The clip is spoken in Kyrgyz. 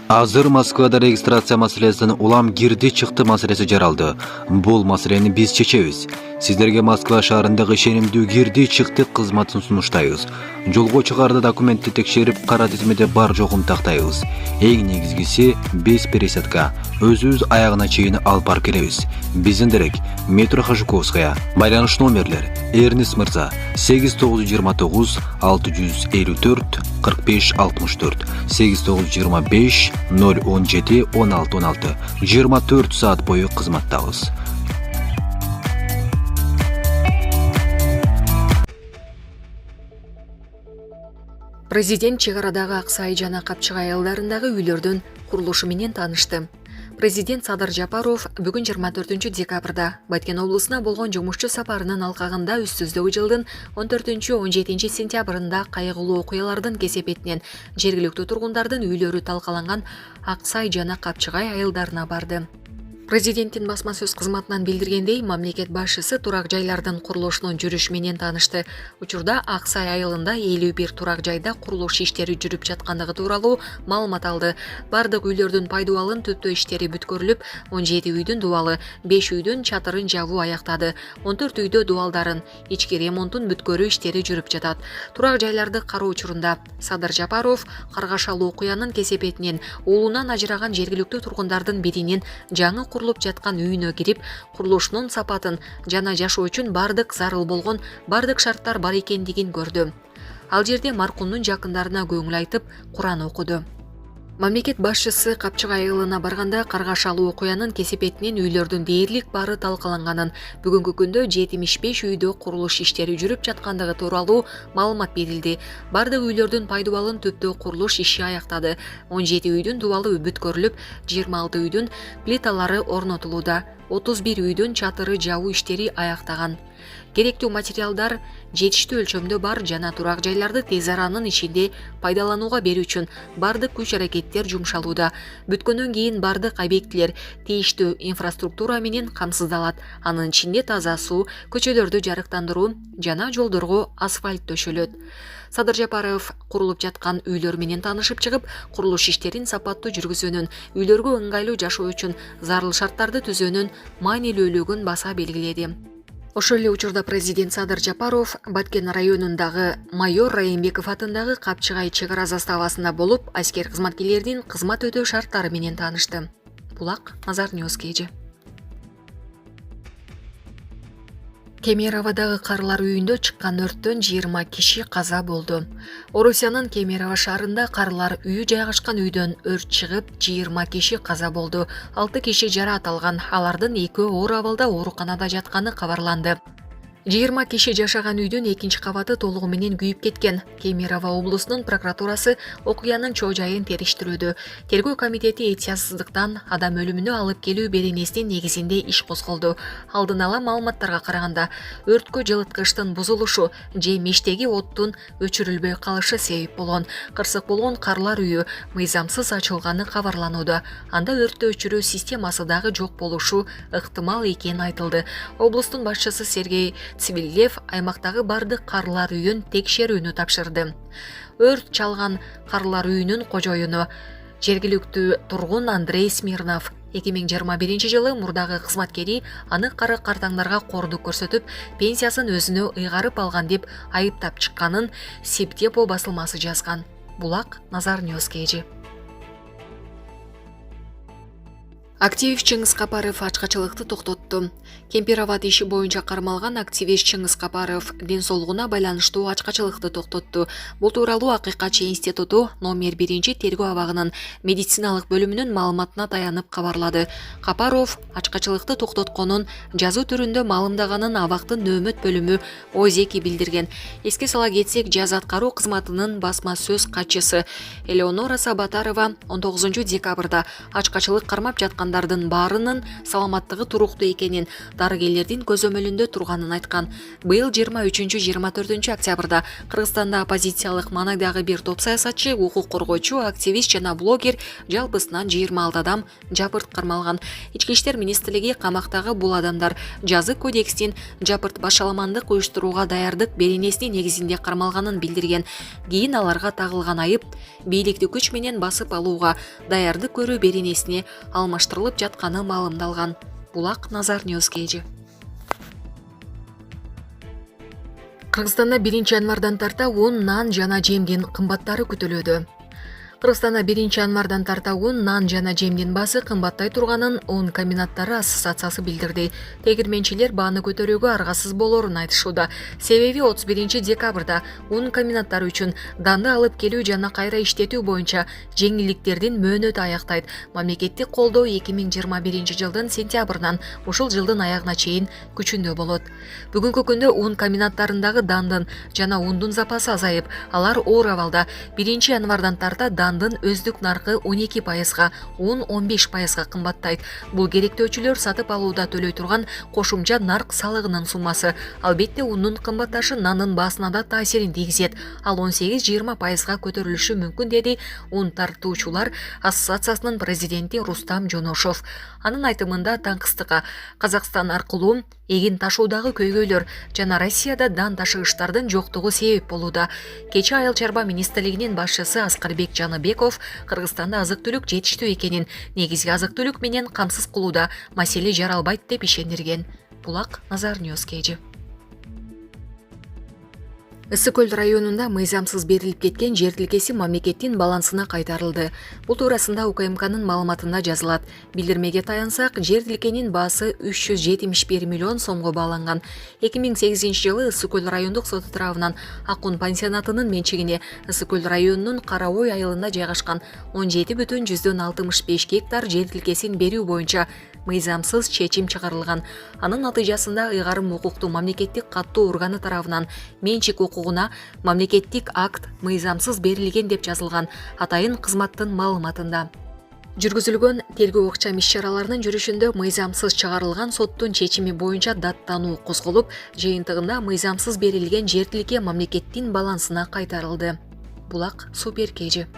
Азыр Москвада регистрация маселесин улам кирди чыкты маселеси жаралды. Бул маселени биз чечебиз. Сиздерге Москва шаарындагы ишенимдүү кирди чыкты кызматын сунуштайбыз. Жолго чыгаарда документти текшерип, кара тизмеде бар жогун тактайбыз. Эң негизгиси без пересадка. Өзүбүз аягына чейин алып барып келебиз. Биздин дерек метро Хажуковская. Байланыш номерлер: Эрнис Мырза 8929 654 45 64 8925 017 16 16 24 saat бою кызматтабыз. Президент чек арадагы Аксай жана Капчыгай айылдарындагы үйлөрдүн курулушу менен таанышты. Президент Садыр Жапаров бүгүн 24 декабрда Баткен облусуна болгон жумушчу сапарынын алкагында үстүздөгү жылдын 14-17 сентябрында кайгылуу окуялардын кесепетинен жергиликтүү тургундардын үйлөрү талкаланган Аксай жана Капчыгай айылдарына барды. Президенттин басма сөз кызматынан билдиргендей, мамлекет башчысы турак жайлардын курулушунун жүрүшү менен таанышты. Учурда Аксай айылында 51 турак жайда курулуш иштери жүрүп жаткандыгы тууралуу маалымат алды. Бардык үйлөрдүн пайдубалын түптөө иштери бүткөрүлүп, 17 үйдүн дубалы, 5 үйдүн чатырын жабуу аяктады. 14 үйдө дубалдарын, ички ремонтун бүткөрүү иштери жүрүп жатат. Турак жайларды кароо учурунда Садыр Жапаров каргашалуу окуянын кесепетинен уулунан ажыраган жергиликтүү тургундардын биринин жаңы курулуп жаткан үйүнө кирип, курулушунун сапатын жана жашоо үчүн бардык зарыл болгон бардык шарттар бар экендигин көрдү. Ал жерде маркумдун жакындарына көңүл айтып, Куран окуду. Мамлекет башчысы Капчыгай айылына барганда каргашалуу окуянын кесепетинен үйлөрдүн дээрлик баары талкаланганын, бүгүнкү күндө 75 үйдө курулуш иштери жүрүп жаткандыгы тууралуу маалымат берилди. Бардык үйлөрдүн пайдубалын түптөө курулуш иши аяктады. 17 үйдүн дубалы бүткөрүлүп, 26 үйдүн плиталары орнотулууда. 31 үйдүн чатыры жабуу иштери аяктаган. Керектүү материалдар жетиштүү өлчөмдө бар жана турак жайларды тез аранын ичинде пайдаланууга берүү үчүн бардык күч аракеттер жумшалууда. Бүткөндөн кийин бардык объектилер тийиштүү инфраструктура менен камсыздалат. Анын ичинде таза суу, көчөлөрдү жарыктандыруу жана жолдорго асфальт төшөлөт. Садыр Жапаров курулуп жаткан үйлөр менен таанышып чыгып, курулуш иштерин сапаттуу жүргүзүүнүн, үйлөргө ыңгайлуу жашоо үчүн зарыл шарттарды түзүүнүн маанилүүлүгүн баса белгиледи. Ошол эле учурда президент Садыр Жапаров Баткен районундагы майор Райымбеков атындагы Капчыгай чек ара заставасында болуп, аскер кызматкерлеринин кызмат өтөө шарттары менен таанышты. Булак Назар Ньюс KG. Кемероводагы карлар үйүндө чыккан өрттөн 20 киши каза болду. Орусиянын Кемерово шаарында карлар үйү жайгашкан үйдөн өрт чыгып, 20 киши каза болду. 6 киши жараат алган, алардын 2 оор абалда ооруканада жатканы кабарланды. 20 киши жашаган үйдүн 2-кабаты толугу менен күйүп кеткен. Кемерово облусунун прокуратурасы окуянын чоо жайын териштирүүдө. Тергөө комитети этиясыздыктан адам өлүмүнө алып келүү беренесинин негизинде иш козголду. Алдын ала маалыматтарга караганда, өрткө жылыткычтын бузулушу же миштеги оттун өчүрүлбөй калышы себеп болгон. Кырсык болгон карлар үйү мыйзамсыз ачылганы кабарланууда. Анда өрттү өчүрүү системасы дагы жок болушу ыктымал экени айтылды. Облустун башчысы Сергей Цивилев аймактагы бардык карлар үйүн текшерүүнү тапшырды. Өрт чалган карлар үйүнүн кожоюну жергиликтүү тургун Андрей Смирнов 2021 жылы мурдагы кызматкери аны кара картаңдарга кордук көрсөтүп, пенсиясын өзүнө ыйгарып алган деп айыптап чыкканын Септепо басылмасы жазган. Булак Назар Ньюс KG. Активист Чыңгыз Капаров ачкачылыкты токтотту. Кемпироват иши боюнча кармалган активист Чыңгыз Капаров ден соолугуна байланыштуу ачкачылыкты токтотту. Бул тууралуу Акыйкатчы институту номер 1 тергөө абагынын медициналык бөлүмүнүн маалыматына таянып кабарлады. Капаров ачкачылыкты токтотконун жазуу түрүндө маалымдаганын абактын нөөмөт бөлүмү ОЗЕКи билдирген. Эске сала кетсек, жаз аткаруу кызматынын басма сөз катчысы Элеонора Сабатарова 19 декабрда ачкачылык кармап жаткан кыргызстандардын баарынын саламаттыгы туруктуу экенин, дарыгерлердин көзөмөлүндө турганын айткан. Быйыл 23-24 октябрда Кыргызстанда оппозициялык маанайдагы бир топ саясатчы, укук коргоочу, активист жана блогер жалпысынан 26 адам жапырт кармалган. Ички иштер министрлиги камактагы бул адамдар жазы кодекстин жапырт башаламандык уюштурууга даярдык беренесинин негизинде кармалганын билдирген. Кийин аларга тагылган айып бийликти күч менен басып алууга даярдык көрүү беренесине алмаштырылып жатканы маалымдалган. Булак Назар Ньюс Кейджи. Кыргызстанда 1-январдан тарта un, нан жана жемдин кымбаттары күтүлүүдө. Кыргызстанда 1-январдан тарта un, нан жана жемдин баасы кымбаттай турганын un комбинаттары ассоциациясы билдирди. Тегирменчилер бааны көтөрүүгө аргасыз болорун айтышууда. Себеби 31 декабрда un комбинаттары үчүн данды алып келүү жана кайра иштетүү боюнча жеңилдиктердин мөөнөтү аяктайт. Мамлекеттик колдоо 2021 жылдын сентябрынан ушул жылдын аягына чейин күчүндө болот. Бүгүнкү күндө un комбинаттарындагы дандын жана ундун запасы азайып, алар оор абалда. 1-январдан тарта дандын өздүк наркы 12%, un 15%га кымбаттайт. Бул керектөөчүлөр сатып алууда төлөй турган кошумча нарк салыгынын суммасы. Албетте ундун кымбатташы нанын баасына да таасирин тийгизет. Ал 18-20%га көтөрүлүшү мүмкүн, деди un тартуучулар ассоциациясынын президенти Рустам Жоношов. Анын айтымында таңкыстыкка Казакстан аркылуу эгин ташуудагы көйгөйлөр жана Россияда дан ташыгычтардын жоктугу себеп болууда. Кечээ Айыл чарба министрлигинин башчысы Аскарбек Жаныбеков Кыргызстанда азык-түлүк жетиштүү экенин, негизги азык-түлүк менен камсыз кылууда маселе жаралбайт деп ишендирген. Булак Назар Ньюс Кейджи. Ысык көл районунда мыйзамсыз берилип кеткен жер тилкеси мамлекеттин балансына кайтарылды. Бул туурасында УКМКнын маалыматында жазылат. Билдирмеге таянсак, жер тилкенин баасы 371 миллион сомго бааланган. 2008 жылы Ысык көл райондук соты тарабынан Акун пансионатынын менчигине Ысык көл районунун Карабой айылында жайгашкан 17,65 гектар жер тилкесин берүү боюнча мыйзамсыз чечим чыгарылган. Анын натыйжасында ыйгарым укуктуу мамлекеттик каттоо органы тарабынан менчик укугуна мамлекеттик акт мыйзамсыз берилген деп жазылган атайын кызматтын маалыматында. Жүргүзүлгөн тергөө ыкчам иш-чараларынын жүрүшүндө мыйзамсыз чыгарылган соттун чечими боюнча даттануу козголуп, жыйынтыгында мыйзамсыз берилген жер тилке мамлекеттин балансына кайтарылды. Булак Супер Кейджи.